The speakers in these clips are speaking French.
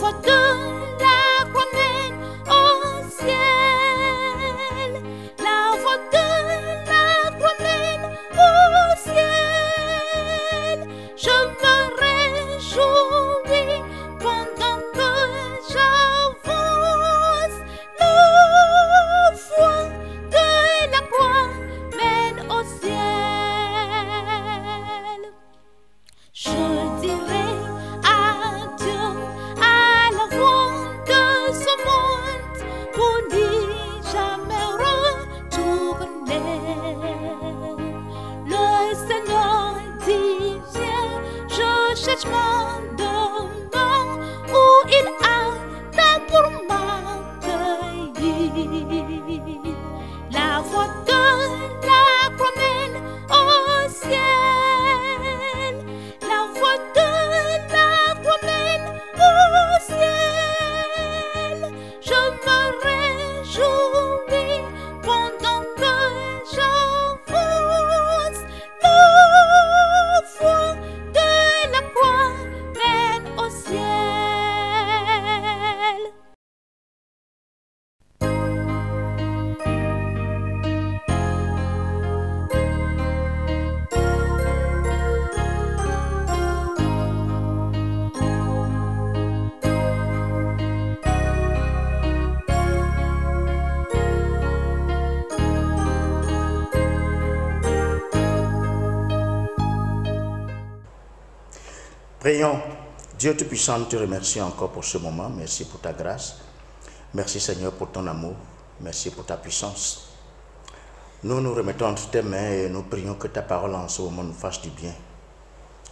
voix de la croix mène au ciel. La voix de la croix mène au ciel. Je me réjouis pendant que j'avance. La voix de la croix mène au ciel. Je dirai adieu à la voix de ce monde pour n'y jamais retourner. Le Seigneur dit viens, je cherche mon demeure où il attend pour m'accueillir. La voix de la croix mène au ciel. La voix de la croix mène au ciel. Je me réjouis pendant que j'avance. La voix de la croix mène au ciel. Prions. Dieu Tout-Puissant, nous te remercions encore pour ce moment. Merci pour ta grâce. Merci Seigneur pour ton amour. Merci pour ta puissance. Nous nous remettons entre tes mains et nous prions que ta parole en ce moment nous fasse du bien.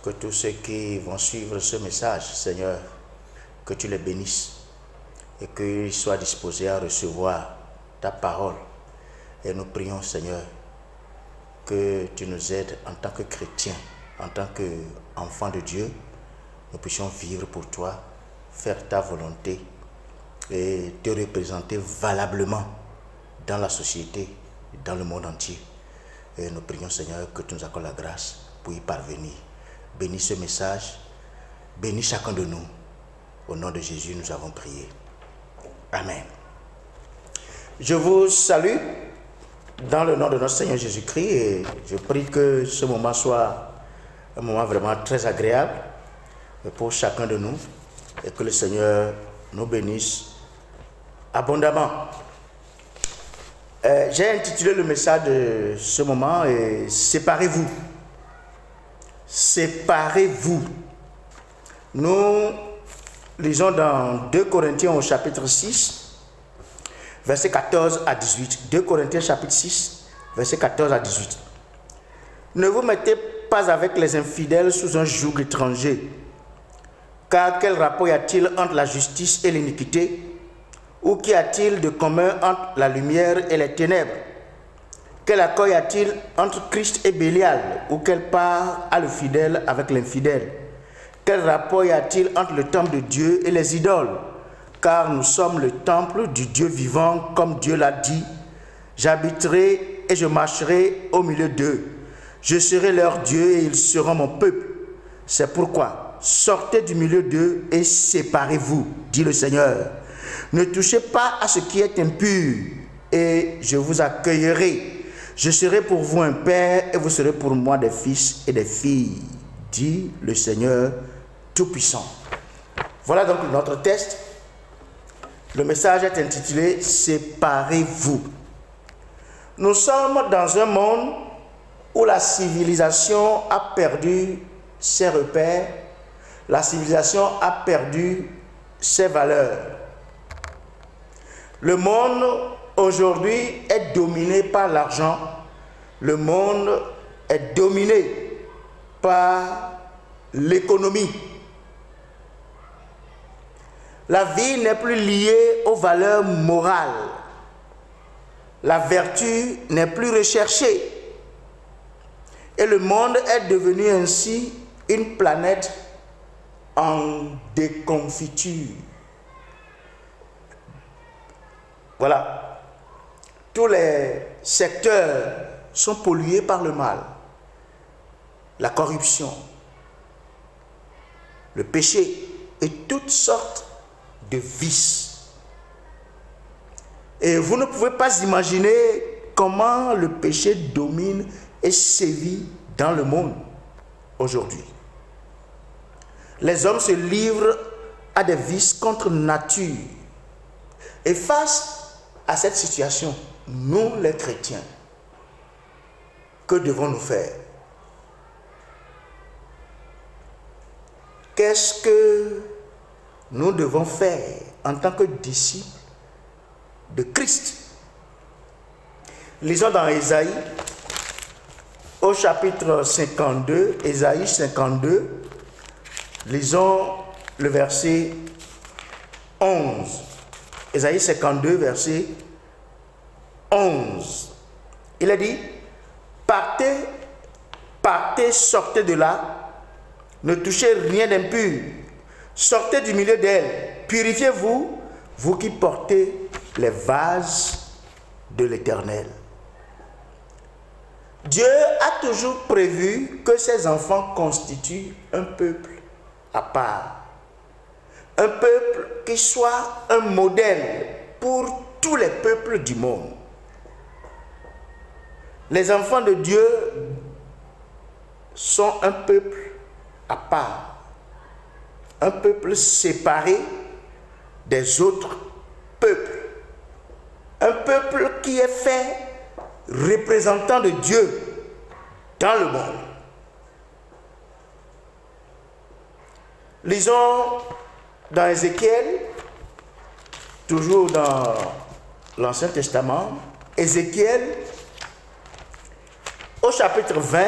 Que tous ceux qui vont suivre ce message, Seigneur, que tu les bénisses et qu'ils soient disposés à recevoir ta parole. Et nous prions, Seigneur, que tu nous aides en tant que chrétiens, en tant qu'enfants de Dieu, nous puissions vivre pour toi, faire ta volonté et te représenter valablement dans la société, dans le monde entier. Et nous prions, Seigneur, que tu nous accordes la grâce pour y parvenir. Bénis ce message, bénis chacun de nous. Au nom de Jésus, nous avons prié. Amen. Je vous salue dans le nom de notre Seigneur Jésus-Christ et je prie que ce moment soit un moment vraiment très agréable pour chacun de nous et que le Seigneur nous bénisse abondamment. J'ai intitulé le message de ce moment « Séparez-vous ». Séparez-vous. Nous lisons dans 2 Corinthiens au chapitre 6, versets 14 à 18. 2 Corinthiens chapitre 6, versets 14 à 18. Ne vous mettez pas avec les infidèles sous un joug étranger. Car quel rapport y a-t-il entre la justice et l'iniquité? Ou qu'y a-t-il de commun entre la lumière et les ténèbres? Quel accord y a-t-il entre Christ et Bélial? Ou quelle part a le fidèle avec l'infidèle? Quel rapport y a-t-il entre le temple de Dieu et les idoles? Car nous sommes le temple du Dieu vivant, comme Dieu l'a dit. J'habiterai et je marcherai au milieu d'eux. Je serai leur Dieu et ils seront mon peuple. C'est pourquoi sortez du milieu d'eux et séparez-vous, dit le Seigneur. Ne touchez pas à ce qui est impur et je vous accueillerai. Je serai pour vous un père et vous serez pour moi des fils et des filles, dit le Seigneur Tout-Puissant. Voilà donc notre texte. Le message est intitulé « Séparez-vous ». Nous sommes dans un monde où la civilisation a perdu ses repères, la civilisation a perdu ses valeurs. Le monde aujourd'hui est dominé par l'argent, le monde est dominé par l'économie. La vie n'est plus liée aux valeurs morales. La vertu n'est plus recherchée. Et le monde est devenu ainsi une planète en déconfiture. Voilà. Tous les secteurs sont pollués par le mal. La corruption, le péché et toutes sortes de vice. Et vous ne pouvez pas imaginer comment le péché domine et sévit dans le monde aujourd'hui. Les hommes se livrent à des vices contre nature. Et face à cette situation, nous les chrétiens, que devons-nous faire? Qu'est-ce que nous devons faire en tant que disciples de Christ? Lisons dans Ésaïe, au chapitre 52, Ésaïe 52, lisons le verset 11. Ésaïe 52, verset 11. Il a dit, partez, partez, sortez de là, ne touchez rien d'impur, sortez du milieu d'elle, purifiez-vous, vous qui portez les vases de l'Éternel. Dieu a toujours prévu que ses enfants constituent un peuple à part. Un peuple qui soit un modèle pour tous les peuples du monde. Les enfants de Dieu sont un peuple à part. Un peuple séparé des autres peuples. Un peuple qui est fait représentant de Dieu dans le monde. Lisons dans Ézéchiel, toujours dans l'Ancien Testament, Ézéchiel, au chapitre 20,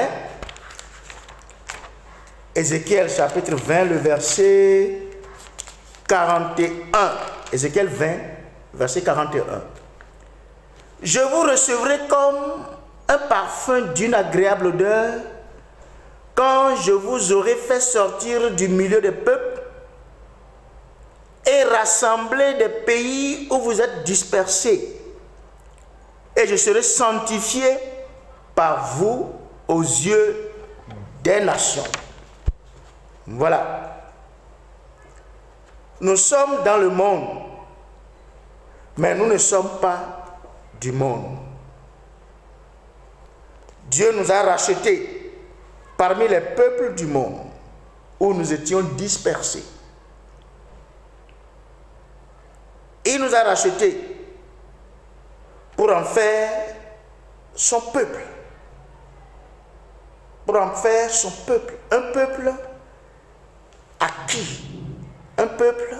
Ézéchiel chapitre 20, le verset 41. Ézéchiel 20, verset 41. Je vous recevrai comme un parfum d'une agréable odeur quand je vous aurai fait sortir du milieu des peuples et rassembler des pays où vous êtes dispersés. Et je serai sanctifié par vous aux yeux des nations. Voilà. Nous sommes dans le monde, mais nous ne sommes pas du monde. Dieu nous a rachetés parmi les peuples du monde où nous étions dispersés. Il nous a rachetés pour en faire son peuple. Pour en faire son peuple. Un peuple acquis. Un peuple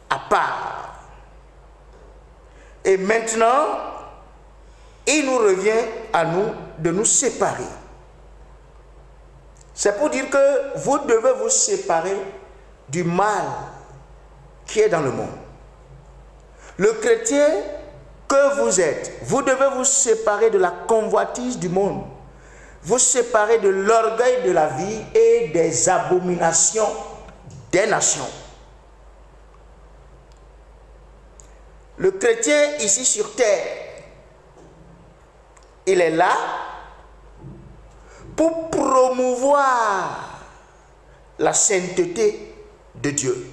à part. Et maintenant, il nous revient à nous de nous séparer. C'est pour dire que vous devez vous séparer du mal qui est dans le monde. Le chrétien que vous êtes, vous devez vous séparer de la convoitise du monde, vous séparer de l'orgueil de la vie et des abominations des nations. Le chrétien ici sur terre, il est là pour promouvoir la sainteté de Dieu.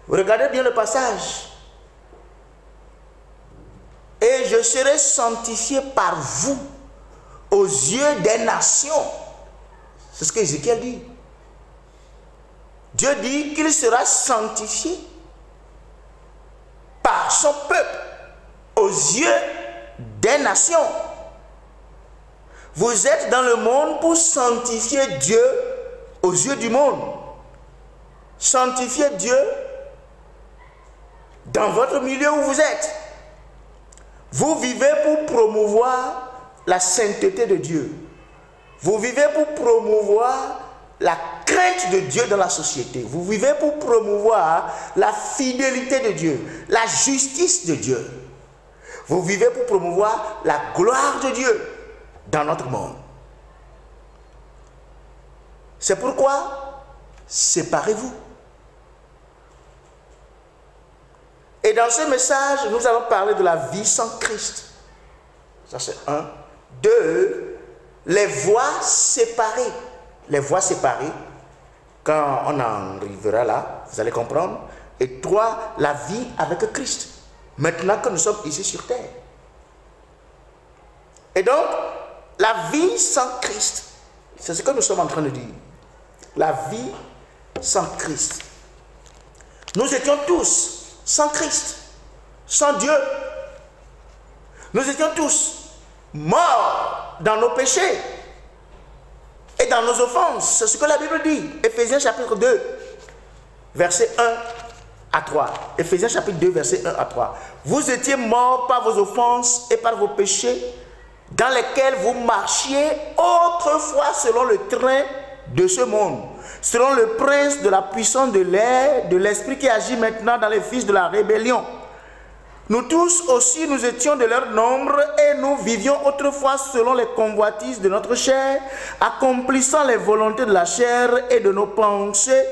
Regardez bien le passage. Et je serai sanctifié par vous aux yeux des nations. C'est ce que Ézéchiel dit. Dieu dit qu'il sera sanctifié par son peuple aux yeux des nations. Vous êtes dans le monde pour sanctifier Dieu aux yeux du monde. Sanctifier Dieu dans votre milieu où vous êtes. Vous vivez pour promouvoir la sainteté de Dieu. Vous vivez pour promouvoir la crainte de Dieu dans la société. Vous vivez pour promouvoir la fidélité de Dieu, la justice de Dieu. Vous vivez pour promouvoir la gloire de Dieu dans notre monde. C'est pourquoi séparez-vous. Et dans ce message, nous allons parler de la vie sans Christ. Ça c'est 1. 2, les voies séparées. Les voies séparées. Quand on en arrivera là, vous allez comprendre. Et 3, la vie avec Christ. Maintenant que nous sommes ici sur terre. Et donc, la vie sans Christ, c'est ce que nous sommes en train de dire. La vie sans Christ. Nous étions tous sans Christ, sans Dieu. Nous étions tous morts dans nos péchés et dans nos offenses. C'est ce que la Bible dit. Éphésiens chapitre 2, verset 1 à 3. Éphésiens chapitre 2, verset 1 à 3. Vous étiez morts par vos offenses et par vos péchés, dans lesquels vous marchiez autrefois selon le train de ce monde, selon le prince de la puissance de l'air, de l'esprit qui agit maintenant dans les fils de la rébellion. Nous tous aussi, nous étions de leur nombre et nous vivions autrefois selon les convoitises de notre chair, accomplissant les volontés de la chair et de nos pensées,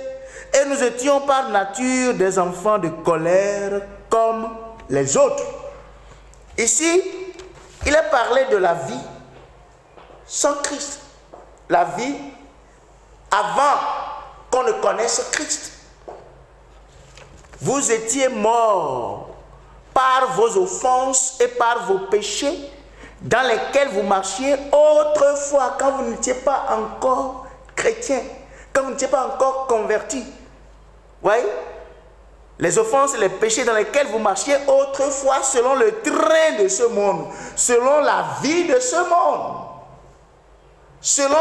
et nous étions par nature des enfants de colère comme les autres. Ici, il est parlé de la vie sans Christ, la vie avant qu'on ne connaisse Christ. Vous étiez morts par vos offenses et par vos péchés, dans lesquels vous marchiez autrefois, quand vous n'étiez pas encore chrétien, quand vous n'étiez pas encore converti. Voyez? Les offenses et les péchés dans lesquels vous marchiez autrefois selon le train de ce monde, selon la vie de ce monde, selon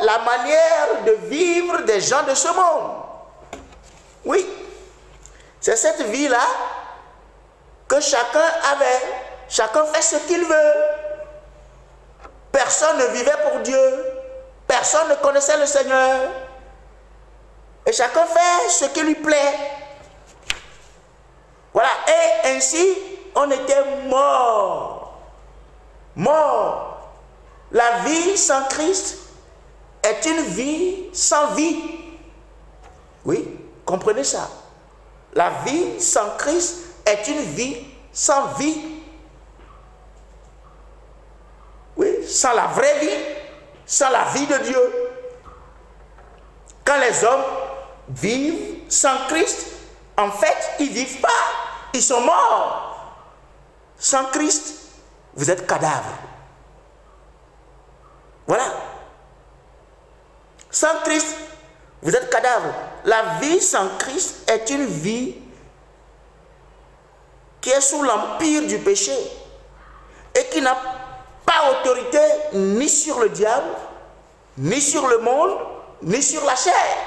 la manière de vivre des gens de ce monde. Oui, c'est cette vie-là que chacun avait, chacun fait ce qu'il veut. Personne ne vivait pour Dieu, personne ne connaissait le Seigneur, et chacun fait ce qui lui plaît. Voilà, et ainsi, on était morts. Morts. La vie sans Christ est une vie sans vie. Oui, comprenez ça. La vie sans Christ est une vie sans vie. Oui, sans la vraie vie, sans la vie de Dieu. Quand les hommes vivent sans Christ, en fait, ils ne vivent pas. Ils sont morts. Sans Christ, vous êtes cadavre. Voilà. Sans Christ, vous êtes cadavre. La vie sans Christ est une vie qui est sous l'empire du péché et qui n'a pas autorité ni sur le diable, ni sur le monde, ni sur la chair.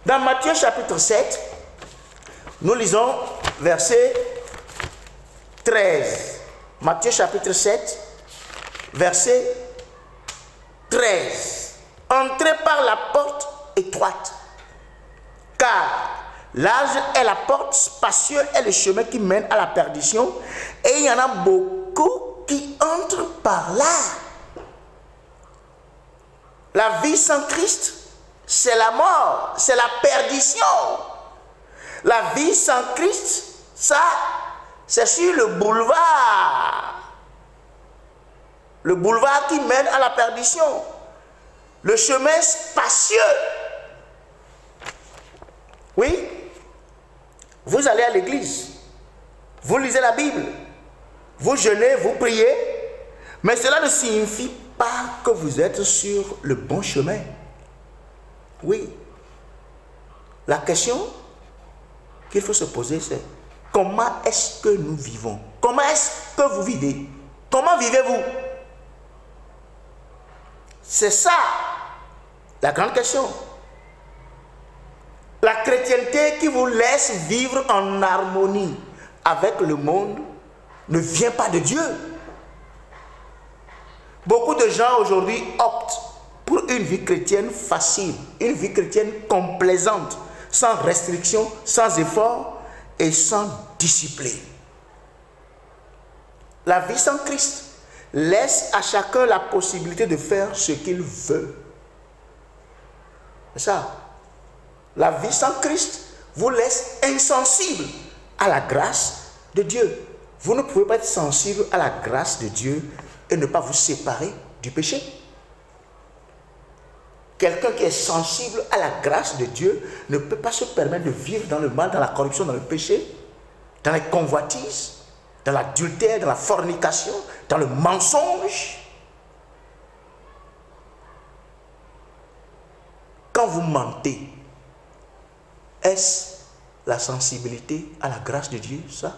Dans Matthieu chapitre 7, nous lisons verset 13. Matthieu chapitre 7, verset 13. Entrez par la porte étroite, car large est la porte, spacieux est le chemin qui mène à la perdition, et il y en a beaucoup qui entrent par là. La vie sans Christ, c'est la mort, c'est la perdition. La vie sans Christ, ça, c'est sur le boulevard. Le boulevard qui mène à la perdition. Le chemin spacieux. Oui, vous allez à l'église, vous lisez la Bible, vous jeûnez, vous priez, mais cela ne signifie pas que vous êtes sur le bon chemin. Oui. La question qu'il faut se poser, c'est comment est-ce que nous vivons? Comment est-ce que vous vivez? Comment vivez-vous? C'est ça la grande question. La chrétienté qui vous laisse vivre en harmonie avec le monde ne vient pas de Dieu. Beaucoup de gens aujourd'hui optent pour une vie chrétienne facile, une vie chrétienne complaisante, sans restriction, sans effort et sans discipline. La vie sans Christ laisse à chacun la possibilité de faire ce qu'il veut. C'est ça. La vie sans Christ vous laisse insensible à la grâce de Dieu. Vous ne pouvez pas être sensible à la grâce de Dieu et ne pas vous séparer du péché. quelqu'un qui est sensible à la grâce de Dieu ne peut pas se permettre de vivre dans le mal, dans la corruption, dans le péché, dans les convoitises, dans l'adultère, dans la fornication, dans le mensonge. Quand vous mentez, est-ce la sensibilité à la grâce de Dieu, ça?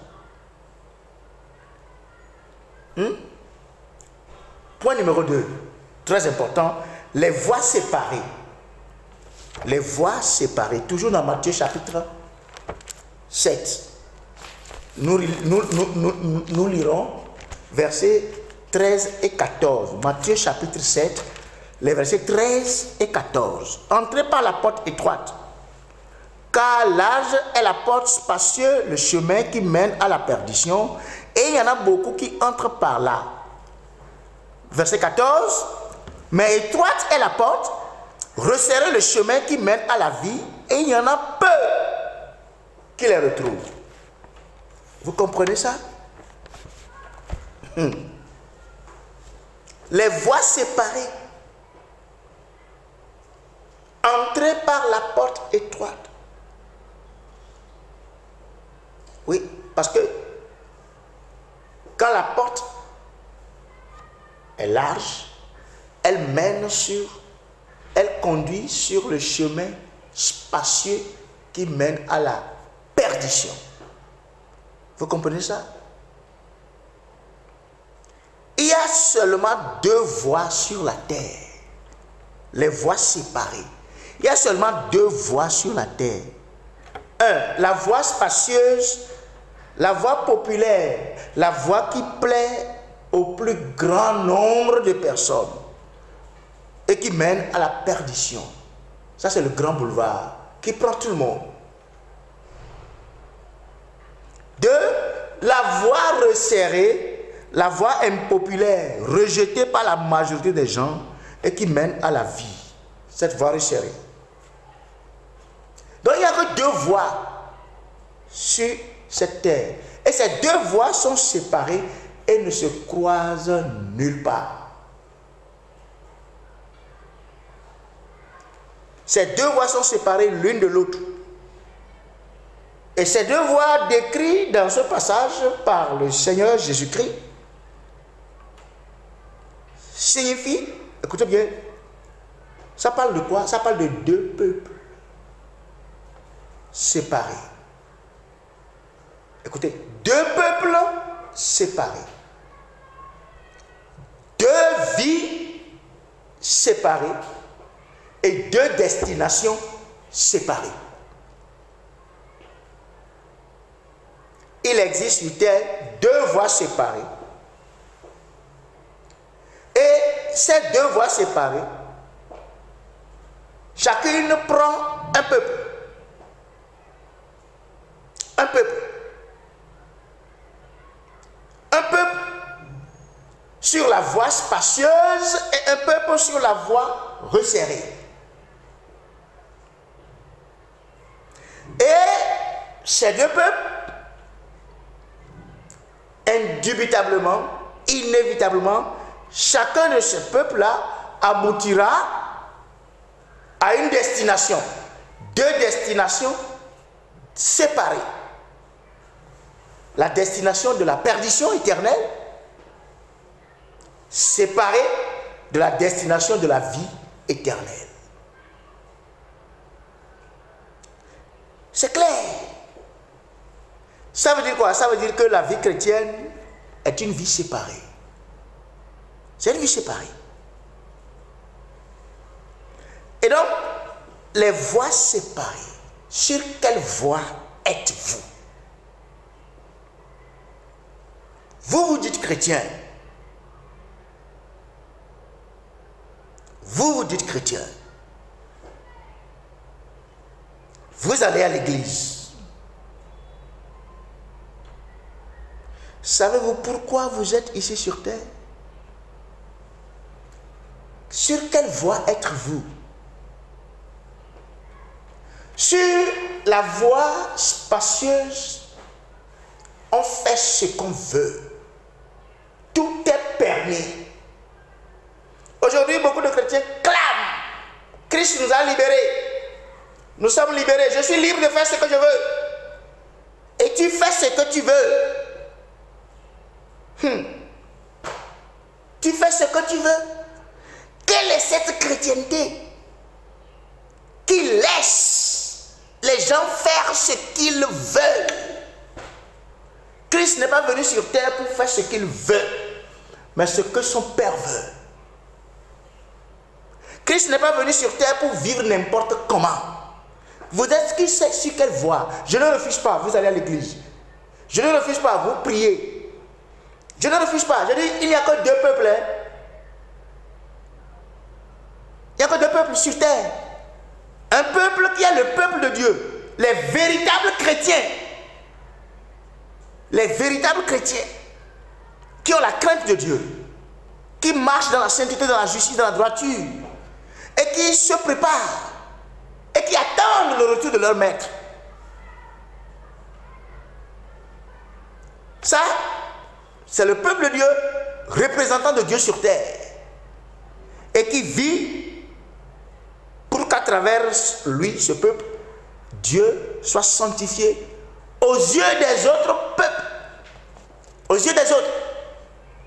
Point numéro 2, très important, les voies séparées. Les voies séparées, toujours dans Matthieu chapitre 7. Nous lirons versets 13 et 14. Matthieu chapitre 7, les versets 13 et 14. Entrez par la porte étroite, car large est la porte, spacieux le chemin qui mène à la perdition, et il y en a beaucoup qui entrent par là. Verset 14. Mais étroite est la porte, resserrez le chemin qui mène à la vie, et il y en a peu qui les retrouvent. Vous comprenez ça? Les voies séparées. Entrez par la porte étroite. Oui, parce que quand la porte est large, elle conduit sur le chemin spacieux qui mène à la perdition. Vous comprenez ça? Il y a seulement 2 voies sur la terre. Les voies séparées. Il y a seulement 2 voies sur la terre. 1. La voie spacieuse, la voie populaire, la voie qui plaît au plus grand nombre de personnes et qui mène à la perdition. Ça, c'est le grand boulevard qui prend tout le monde. 2. La voie resserrée, la voie impopulaire, rejetée par la majorité des gens et qui mène à la vie. Cette voie resserrée. Donc, il n'y a que 2 voies sur cette terre. Et ces 2 voies sont séparées et ne se croisent nulle part. Ces 2 voies sont séparées l'une de l'autre. Et ces 2 voies décrites dans ce passage par le Seigneur Jésus-Christ signifient, écoutez bien, ça parle de quoi? Ça parle de 2 peuples séparés. Écoutez, 2 peuples séparés. 2 vies séparées et 2 destinations séparées. Il existe sur terre 2 voies séparées. Et ces 2 voies séparées, chacune prend un peuple. Un peuple. Un peuple sur la voie spacieuse et un peuple sur la voie resserrée. Et ces 2 peuples, indubitablement, inévitablement, chacun de ces peuples-là aboutira à une destination. 2 destinations séparées. La destination de la perdition éternelle, séparée de la destination de la vie éternelle. C'est clair. Ça veut dire quoi? Ça veut dire que la vie chrétienne est une vie séparée. C'est une vie séparée. Et donc, les voies séparées, sur quelle voie êtes-vous? Vous vous dites chrétien. Vous vous dites chrétien. Vous allez à l'église. Savez-vous pourquoi vous êtes ici sur terre? Sur quelle voie êtes-vous? Sur la voie spacieuse, on fait ce qu'on veut. Tout est permis. Aujourd'hui, beaucoup de chrétiens clament, Christ nous a libérés. Nous sommes libérés. Je suis libre de faire ce que je veux. Et tu fais ce que tu veux. Tu fais ce que tu veux. Quelle est cette chrétienté qui laisse les gens faire ce qu'ils veulent? Christ n'est pas venu sur terre pour faire ce qu'il veut, mais ce que son Père veut. Christ n'est pas venu sur terre pour vivre n'importe comment. Vous êtes sur quelle voie? Je ne refuse pas, vous allez à l'église. Je ne refuse pas, vous priez. Je ne refuse pas. Je dis, il n'y a que deux peuples. Hein. Il n'y a que deux peuples sur terre. Un peuple qui est le peuple de Dieu. Les véritables chrétiens. Les véritables chrétiens qui ont la crainte de Dieu, qui marchent dans la sainteté, dans la justice, dans la droiture, et qui se préparent, et qui attendent le retour de leur maître. Ça, c'est le peuple de Dieu, représentant de Dieu sur terre, et qui vit pour qu'à travers lui, ce peuple, Dieu soit sanctifié aux yeux des autres peuples, aux yeux des autres,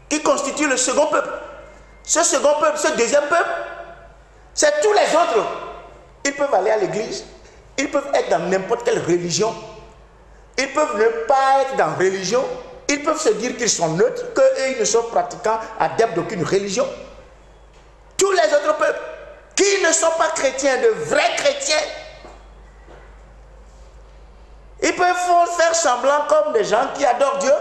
qui constituent le second peuple. Ce second peuple, ce deuxième peuple, c'est tous les autres. Ils peuvent aller à l'église, ils peuvent être dans n'importe quelle religion, ils peuvent ne pas être dans religion, ils peuvent se dire qu'ils sont neutres, qu'eux, ils ne sont pratiquants, adeptes d'aucune religion. Tous les autres peuples qui ne sont pas chrétiens, de vrais chrétiens, ils peuvent faire semblant comme des gens qui adorent Dieu.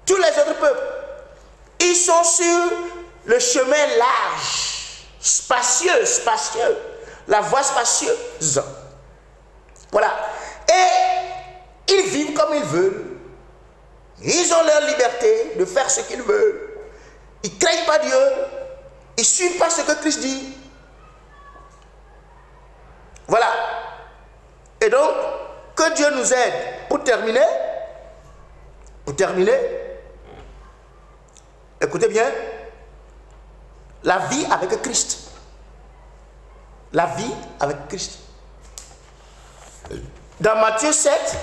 Tous les autres peuples, ils sont sur le chemin large, spacieux, la voie spacieuse. Voilà. Et ils vivent comme ils veulent. Ils ont leur liberté de faire ce qu'ils veulent. Ils ne craignent pas Dieu. Ils ne suivent pas ce que Christ dit. Voilà. Et donc, que Dieu nous aide. Pour terminer, écoutez bien, la vie avec Christ. La vie avec Christ. Dans Matthieu 7,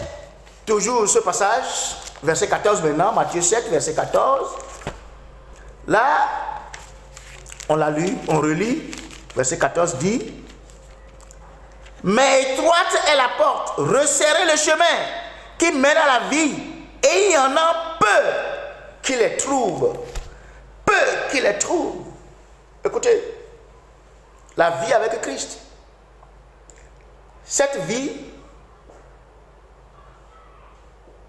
toujours ce passage, verset 14 maintenant, Matthieu 7, verset 14. Là, on l'a lu, on relit, verset 14 dit: mais étroite est la porte, resserrez le chemin qui mène à la vie, et il y en a peu qui les trouvent. Peu qui les trouvent. Écoutez, la vie avec Christ. Cette vie,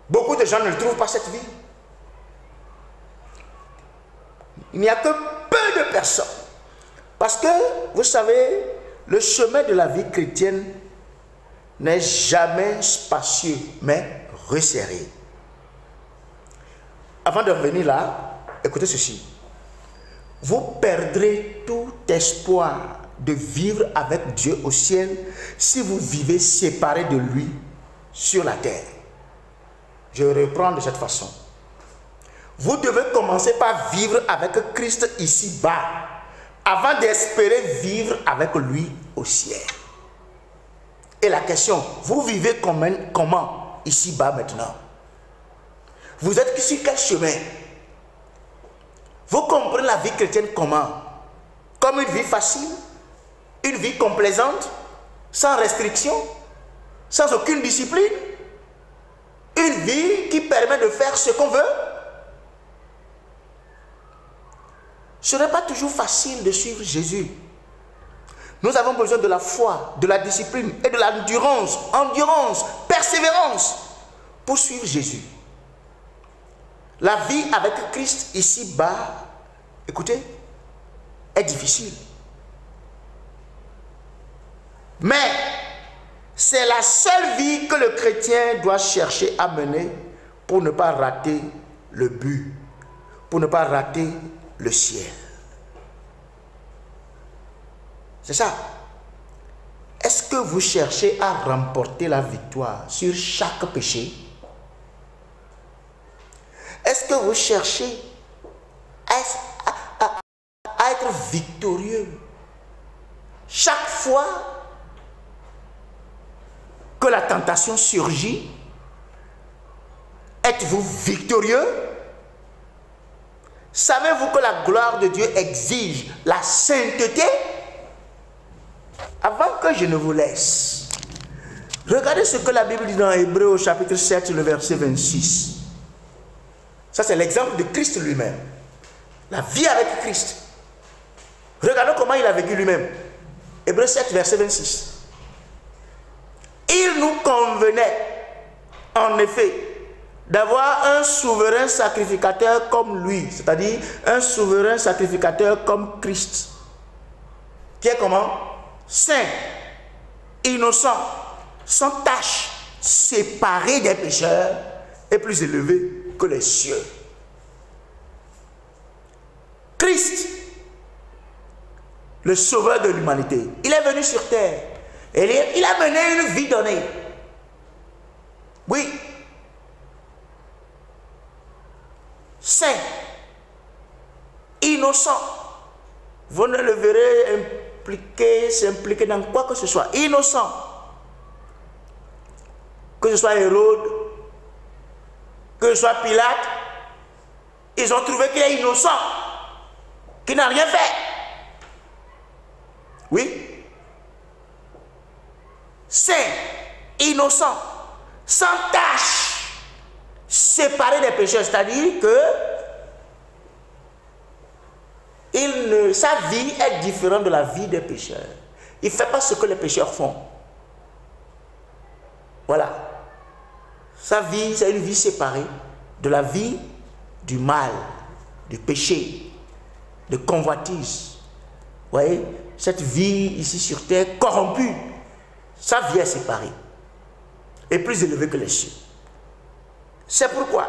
beaucoup de gens ne trouvent pas cette vie. Il n'y a que peu de personnes. Parce que, vous savez, le chemin de la vie chrétienne n'est jamais spacieux, mais resserré. Avant de revenir là, écoutez ceci. Vous perdrez tout espoir de vivre avec Dieu au ciel si vous vivez séparé de lui sur la terre. Je reprends de cette façon. Vous devez commencer par vivre avec Christ ici-bas avant d'espérer vivre avec lui au ciel. Et la question, vous vivez comment ici-bas maintenant? Vous êtes sur quel chemin? Vous comprenez la vie chrétienne comment? Comme une vie facile, une vie complaisante, sans restriction, sans aucune discipline, une vie qui permet de faire ce qu'on veut. Ce n'est pas toujours facile de suivre Jésus. Nous avons besoin de la foi, de la discipline et de l'endurance, persévérance pour suivre Jésus. La vie avec Christ ici-bas, écoutez, est difficile. Mais c'est la seule vie que le chrétien doit chercher à mener pour ne pas rater le but, pour ne pas rater le ciel. C'est ça. Est-ce que vous cherchez à remporter la victoire sur chaque péché? Est-ce que vous cherchez à fois que la tentation surgit, êtes-vous victorieux? Savez-vous que la gloire de Dieu exige la sainteté? Avant que je ne vous laisse, regardez ce que la Bible dit dans Hébreux au chapitre 7, le verset 26. Ça, c'est l'exemple de Christ lui-même. La vie avec Christ. Regardons comment il a vécu lui-même. Hébreux 7, verset 26. Il nous convenait, en effet, d'avoir un souverain sacrificateur comme lui, c'est-à-dire un souverain sacrificateur comme Christ, qui est comment? Saint, innocent, sans tache, séparé des pécheurs et plus élevé que les cieux. Christ, le sauveur de l'humanité, il est venu sur terre et il a mené une vie donnée. Oui. Saint, innocent. Vous ne le verrez s'impliquer dans quoi que ce soit. Innocent. Que ce soit Hérode, que ce soit Pilate, ils ont trouvé qu'il est innocent, qu'il n'a rien fait. Oui. Saint, innocent, sans tache, séparé des pécheurs, c'est-à-dire que sa vie est différente de la vie des pécheurs. Il ne fait pas ce que les pécheurs font. Voilà. Sa vie, c'est une vie séparée de la vie du mal, du péché, de convoitise. Vous voyez, cette vie ici sur terre corrompue, sa vie est séparée et plus élevée que les cieux. C'est pourquoi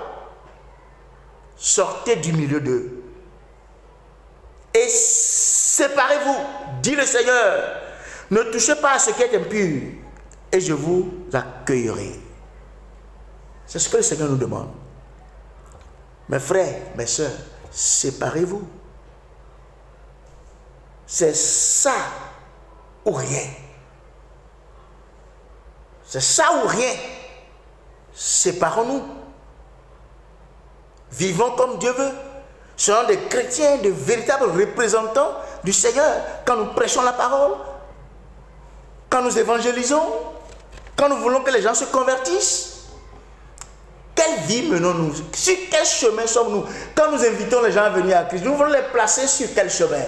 sortez du milieu d'eux et séparez-vous, dit le Seigneur. Ne touchez pas à ce qui est impur et je vous accueillerai. C'est ce que le Seigneur nous demande. Mes frères, mes soeurs, séparez-vous. C'est ça ou rien. C'est ça ou rien. Séparons-nous. Vivons comme Dieu veut. Soyons des chrétiens, de véritables représentants du Seigneur. Quand nous prêchons la parole, quand nous évangélisons, quand nous voulons que les gens se convertissent. Quelle vie menons-nous? Sur quel chemin sommes-nous? Quand nous invitons les gens à venir à Christ, nous voulons les placer sur quel chemin?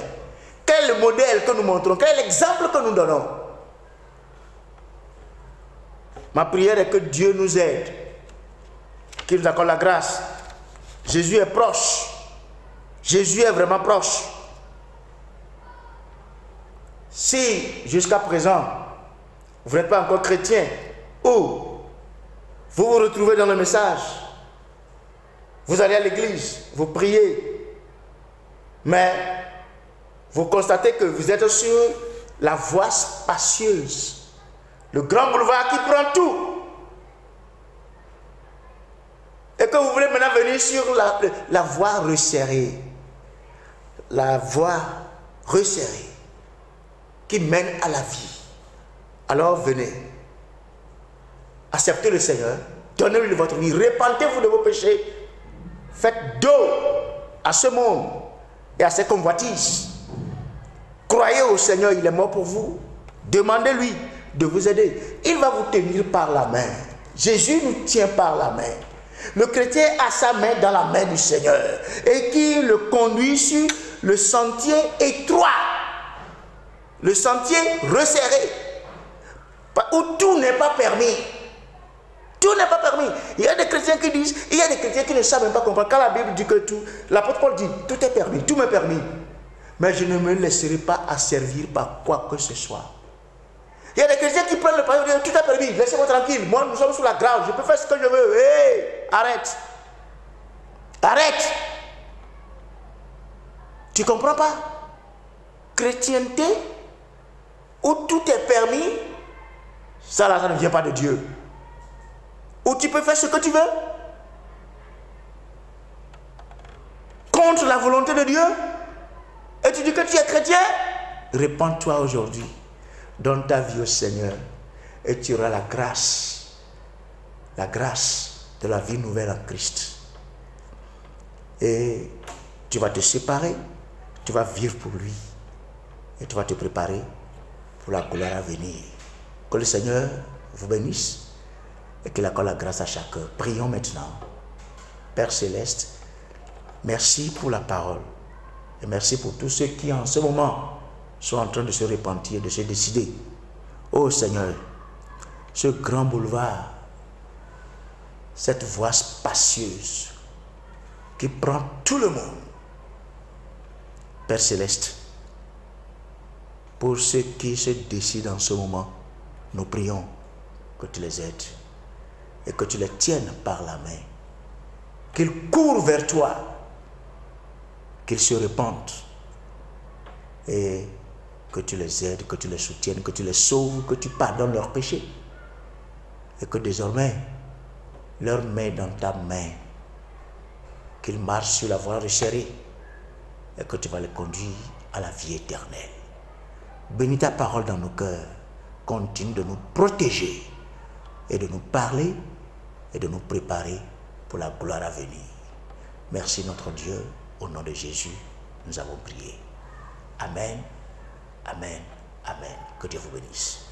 Quel est le modèle que nous montrons? Quel est l'exemple que nous donnons? Ma prière est que Dieu nous aide, qu'il nous accorde la grâce. Jésus est proche. Jésus est vraiment proche. Si jusqu'à présent, vous n'êtes pas encore chrétien, ou vous vous retrouvez dans le message, vous allez à l'église, vous priez, mais vous constatez que vous êtes sur la voie spacieuse, le grand boulevard qui prend tout, et que vous voulez maintenant venir sur la voie resserrée, la voie resserrée qui mène à la vie. Alors venez, acceptez le Seigneur, donnez-lui votre vie, repentez-vous de vos péchés, faites dos à ce monde et à ses convoitises. Croyez au Seigneur, il est mort pour vous. Demandez-lui de vous aider. Il va vous tenir par la main. Jésus nous tient par la main. Le chrétien a sa main dans la main du Seigneur et qui le conduit sur le sentier étroit, le sentier resserré, où tout n'est pas permis. Tout n'est pas permis. Il y a des chrétiens qui disent, il y a des chrétiens qui ne savent même pas comprendre. Quand la Bible dit que tout, l'apôtre Paul dit, tout est permis, tout m'est permis. Mais je ne me laisserai pas asservir par quoi que ce soit. Il y a des chrétiens qui prennent le parti et disent, tout est permis, laissez-moi tranquille. Moi, nous sommes sous la grâce, je peux faire ce que je veux. Hey, arrête. Arrête. Tu ne comprends pas? Chrétienté, où tout est permis, ça là, ça ne vient pas de Dieu. Où tu peux faire ce que tu veux contre la volonté de Dieu et tu dis que tu es chrétien. Répands-toi aujourd'hui Donne ta vie au Seigneur et tu auras la grâce de la vie nouvelle en Christ. Et tu vas te séparer, tu vas vivre pour lui et tu vas te préparer pour la gloire à venir. Que le Seigneur vous bénisse et qu'il accorde la grâce à chacun. Prions maintenant. Père Céleste, merci pour la parole et merci pour tous ceux qui en ce moment sont en train de se repentir, de se décider. Oh Seigneur, ce grand boulevard, cette voie spacieuse qui prend tout le monde. Père Céleste, pour ceux qui se décident en ce moment, nous prions que tu les aides et que tu les tiennes par la main, qu'ils courent vers toi, qu'ils se répandent et que tu les aides, que tu les soutiennes, que tu les sauves, que tu pardonnes leurs péchés et que désormais leur main dans ta main, qu'ils marchent sur la voie resserrée et que tu vas les conduire à la vie éternelle. Bénis ta parole dans nos cœurs, continue de nous protéger et de nous parler et de nous préparer pour la gloire à venir. Merci notre Dieu, au nom de Jésus, nous avons prié. Amen, amen, amen. Que Dieu vous bénisse.